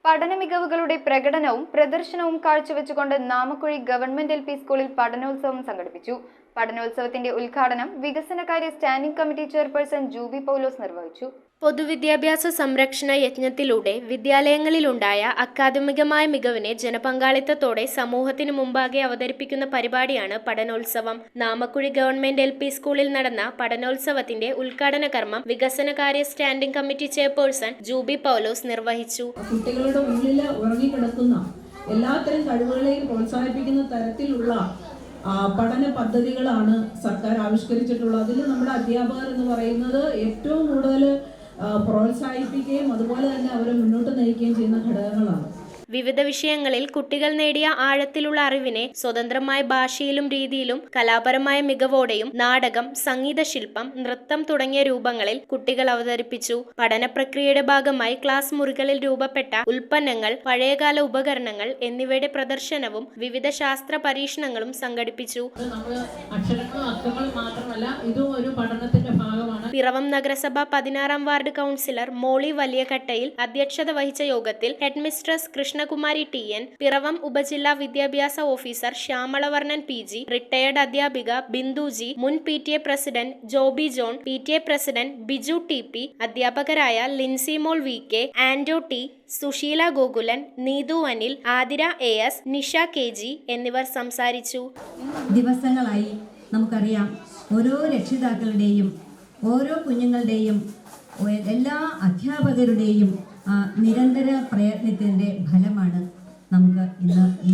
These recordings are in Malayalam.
പഠന മികവുകളുടെ പ്രകടനവും പ്രദർശനവും കാഴ്ചവെച്ചുകൊണ്ട് നാമക്കുഴി ഗവൺമെന്റ് LP സ്കൂളിൽ പഠനോത്സവം സംഘടിപ്പിച്ചു. പഠനോത്സവത്തിന്റെ ഉദ്ഘാടനം വികസനകാര്യ സ്റ്റാൻഡിംഗ് കമ്മിറ്റി ചെയർപേഴ്സൺ ജൂബി പൗലോസ് നിർവഹിച്ചു. പൊതുവിദ്യാഭ്യാസ സംരക്ഷണ യജ്ഞത്തിലൂടെ വിദ്യാലയങ്ങളിലുണ്ടായ അക്കാദമികമായ മികവിനെ ജനപങ്കാളിത്തത്തോടെ സമൂഹത്തിനു മുമ്പാകെ അവതരിപ്പിക്കുന്ന പരിപാടിയാണ് പഠനോത്സവം. നാമക്കുഴി ഗവൺമെന്റ് LP സ്കൂളിൽ നടന്ന പഠനോത്സവത്തിന്റെ ഉദ്ഘാടന കർമ്മം വികസനകാര്യ സ്റ്റാൻഡിംഗ് കമ്മിറ്റി ചെയർപേഴ്സൺ ജൂബി പൗലോസ് നിർവഹിച്ചു. കുട്ടികളുടെ ഉള്ളിൽ ഉറങ്ങിക്കിടക്കുന്ന എല്ലാത്തരം കഴിവുകളെയും പ്രോത്സാഹിപ്പിക്കുന്ന തരത്തിലുള്ള പഠന പദ്ധതികളാണ് സർക്കാർ ആവിഷ്കരിച്ചിട്ടുള്ളത്. അതിൽ നമ്മുടെ അധ്യാപകർ എന്ന് പറയുന്നത് ഏറ്റവും കൂടുതൽ പ്രോത്സാഹിപ്പിക്കുകയും അതുപോലെ തന്നെ അവരെ മുന്നോട്ട് നയിക്കുകയും ചെയ്യുന്ന ഘടകങ്ങളാണ്. വിവിധ വിഷയങ്ങളിൽ കുട്ടികൾ നേടിയ ആഴത്തിലുള്ള അറിവിനെ സ്വതന്ത്രമായ ഭാഷയിലും രീതിയിലും കലാപരമായ മികവോടെയും നാടകം, സംഗീതശില്പം, നൃത്തം തുടങ്ങിയ രൂപങ്ങളിൽ കുട്ടികൾ അവതരിപ്പിച്ചു. പഠന പ്രക്രിയയുടെ ഭാഗമായി ക്ലാസ് മുറികളിൽ രൂപപ്പെട്ട ഉൽപ്പന്നങ്ങൾ, പഴയകാല ഉപകരണങ്ങൾ എന്നിവയുടെ പ്രദർശനവും വിവിധ ശാസ്ത്ര പരീക്ഷണങ്ങളും സംഘടിപ്പിച്ചു. പിറവം നഗരസഭ 16-ാം വാർഡ് കൗൺസിലർ മോളി വലിയകട്ടയിൽ അധ്യക്ഷത വഹിച്ച യോഗത്തിൽ ഹെഡ്മിസ്ട്രസ് കൃഷ്ണകുമാരി TN, പിറവം ഉപജില്ലാ വിദ്യാഭ്യാസ ഓഫീസർ ശ്യാമളവർണ്ണൻ PG, റിട്ടയർഡ് അധ്യാപിക ബിന്ദു G, മുൻ PTA president Joby John, PTA president Biju TP, അധ്യാപകരായ ലിൻസി മോൾ VK, ആൻഡോ T, Susheela Gokulan, Neethu Anil, Athira AS, Nisha KG എന്നിവർ സംസാരിച്ചു. ദിവസങ്ങളായി നമുക്കറിയാം, ഓരോ രക്ഷിതാക്കളുടെയും ഓരോ കുഞ്ഞുങ്ങളുടെയും എല്ലാ അധ്യാപകരുടെയും നിരന്തര പ്രയത്നത്തിൻ്റെ ഫലമാണ് നമുക്ക് ഇന്ന് ഈ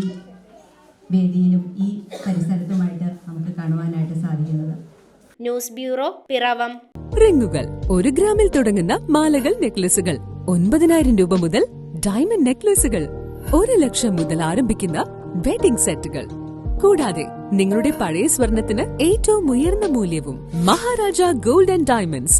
വേദിയിലും ഈ പരിസരത്തുമായിട്ട് നമുക്ക് കാണുവാനായിട്ട് സാധിക്കുന്നത്. News bureau, Piravom. റിങ്ങുകൾ 1 ഗ്രാമിൽ തുടങ്ങുന്ന മാലകൾ, നെക്ലസുകൾ 9,000 രൂപ മുതൽ ഡയമണ്ട് നെക്ലസുകൾ 1 ലക്ഷം മുതൽ ആരംഭിക്കുന്ന വെഡിംഗ് സെറ്റുകൾ, കൂടാതെ നിങ്ങളുടെ പഴയ സ്വർണത്തിന് ഏറ്റവും ഉയർന്ന മൂല്യവും. Maharaja gold and diamonds,